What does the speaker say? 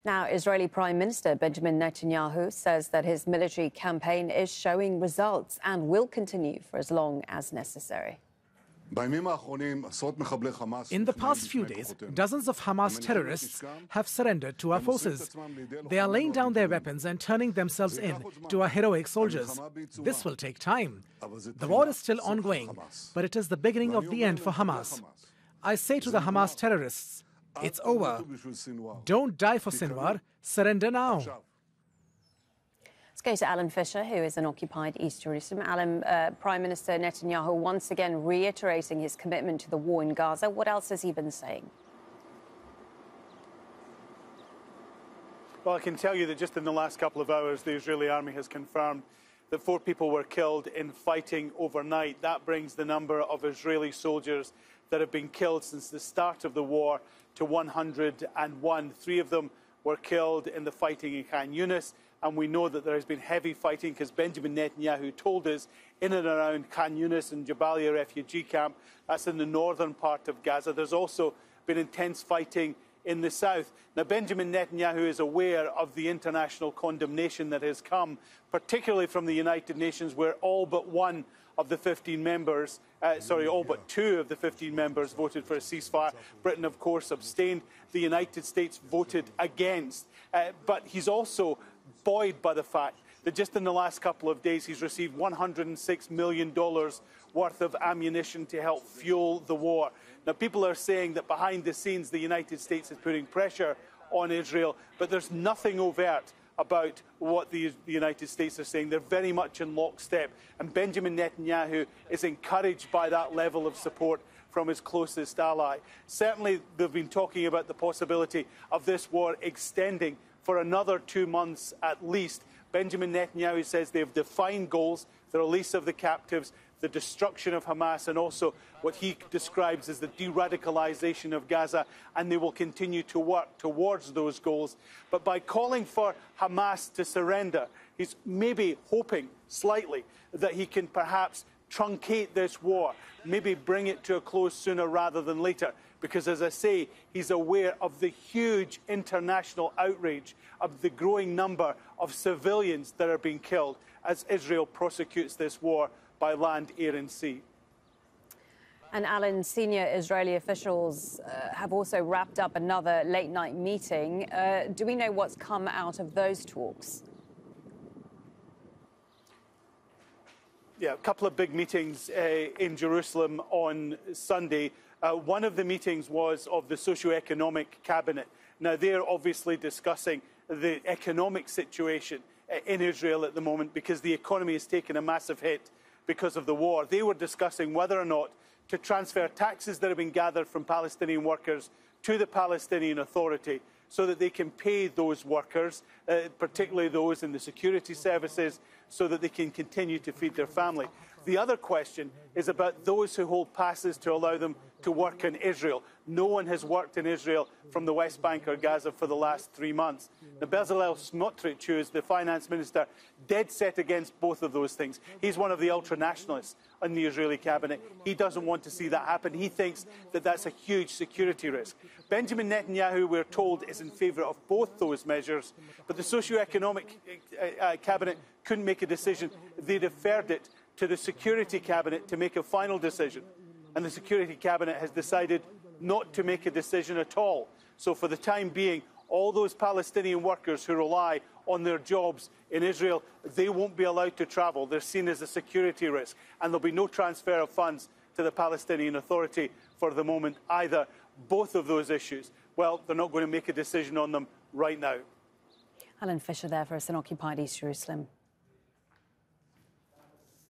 Now, Israeli Prime Minister Benjamin Netanyahu says that his military campaign is showing results and will continue for as long as necessary. In the past few days, dozens of Hamas terrorists have surrendered to our forces. They are laying down their weapons and turning themselves in to our heroic soldiers. This will take time. The war is still ongoing, but it is the beginning of the end for Hamas. I say to the Hamas terrorists, it's over. Don't die for Sinwar. Surrender now. Let's go to Alan Fisher, who is in occupied East Jerusalem. Alan, Prime Minister Netanyahu once again reiterating his commitment to the war in Gaza. What else has he been saying? Well, I can tell you that just in the last couple of hours, the Israeli army has confirmed that 4 people were killed in fighting overnight. That brings the number of Israeli soldiers that have been killed since the start of the war to 101. 3 of them were killed in the fighting in Khan Yunis, and we know that there has been heavy fighting because Benjamin Netanyahu told us in and around Khan Yunis and Jabalia refugee camp, that's in the northern part of Gaza. There's also been intense fighting in the south. Now, Benjamin Netanyahu is aware of the international condemnation that has come, particularly from the United Nations, where all but 1 of the 15 members, all but 2 of the 15 members voted for a ceasefire. Britain, of course, abstained. The United States voted against. But he's also buoyed by the fact that just in the last couple of days, he's received $106 million worth of ammunition to help fuel the war. Now, people are saying that behind the scenes, the United States is putting pressure on Israel, but there's nothing overt about what the United States are saying. They're very much in lockstep. And Benjamin Netanyahu is encouraged by that level of support from his closest ally. Certainly, they've been talking about the possibility of this war extending for another 2 months at least. Benjamin Netanyahu says they've defined goals, the release of the captives, the destruction of Hamas, and also what he describes as the deradicalization of Gaza, and they will continue to work towards those goals. But by calling for Hamas to surrender, he's maybe hoping slightly that he can perhaps truncate this war, maybe bring it to a close sooner rather than later. Because, as I say, he's aware of the huge international outrage of the growing number of civilians that are being killed as Israel prosecutes this war by land, air and sea. And Alan, senior Israeli officials have also wrapped up another late-night meeting. Do we know what's come out of those talks? Yeah, a couple of big meetings in Jerusalem on Sunday. One of the meetings was of the socio-economic cabinet. Now, they're obviously discussing the economic situation in Israel at the moment because the economy has taken a massive hit because of the war. They were discussing whether or not to transfer taxes that have been gathered from Palestinian workers to the Palestinian Authority so that they can pay those workers, particularly those in the security services, so that they can continue to feed their family. The other question is about those who hold passes to allow them to work in Israel. No one has worked in Israel from the West Bank or Gaza for the last 3 months. Now, Bezalel Smotrich, who is the finance minister, dead set against both of those things. He's one of the ultra-nationalists in the Israeli cabinet. He doesn't want to see that happen. He thinks that that's a huge security risk. Benjamin Netanyahu, we're told, is in favour of both those measures, but the socio-economic cabinet couldn't make a decision. They deferred it to the security cabinet to make a final decision. And the security cabinet has decided not to make a decision at all. So for the time being, all those Palestinian workers who rely on their jobs in Israel, they won't be allowed to travel. They're seen as a security risk. And there'll be no transfer of funds to the Palestinian Authority for the moment either. Both of those issues, well, they're not going to make a decision on them right now. Alan Fisher there for us in occupied East Jerusalem.